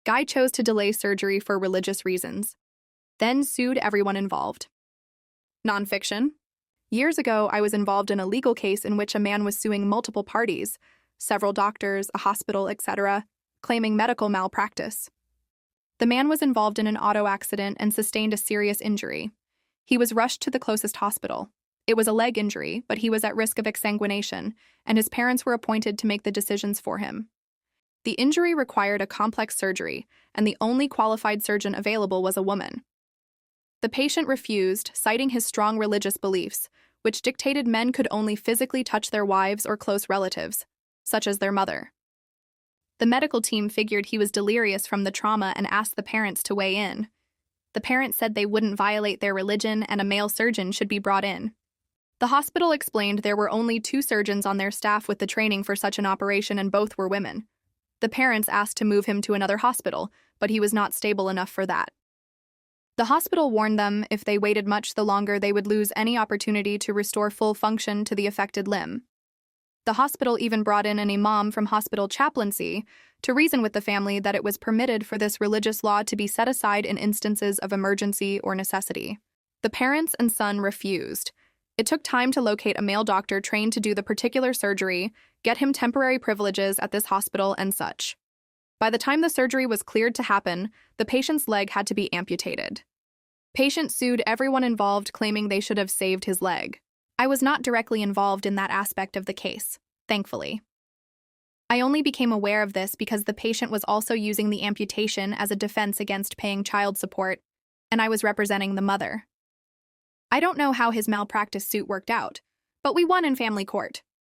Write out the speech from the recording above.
Guy chose to delay surgery for religious reasons, then sued everyone involved. Nonfiction. Years ago, I was involved in a legal case in which a man was suing multiple parties, several doctors, a hospital, etc., claiming medical malpractice. The man was involved in an auto accident and sustained a serious injury. He was rushed to the closest hospital. It was a leg injury, but he was at risk of exsanguination, and his parents were appointed to make the decisions for him. The injury required a complex surgery, and the only qualified surgeon available was a woman. The patient refused, citing his strong religious beliefs, which dictated men could only physically touch their wives or close relatives, such as their mother. The medical team figured he was delirious from the trauma and asked the parents to weigh in. The parents said they wouldn't violate their religion and a male surgeon should be brought in. The hospital explained there were only 2 surgeons on their staff with the training for such an operation and both were women. The parents asked to move him to another hospital, but he was not stable enough for that. The hospital warned them if they waited much the longer they would lose any opportunity to restore full function to the affected limb. The hospital even brought in an imam from hospital chaplaincy to reason with the family that it was permitted for this religious law to be set aside in instances of emergency or necessity. The parents and son refused. It took time to locate a male doctor trained to do the particular surgery, get him temporary privileges at this hospital, and such. By the time the surgery was cleared to happen, the patient's leg had to be amputated. Patient sued everyone involved, claiming they should have saved his leg. I was not directly involved in that aspect of the case, thankfully. I only became aware of this because the patient was also using the amputation as a defense against paying child support, and I was representing the mother. I don't know how his malpractice suit worked out, but we won in family court.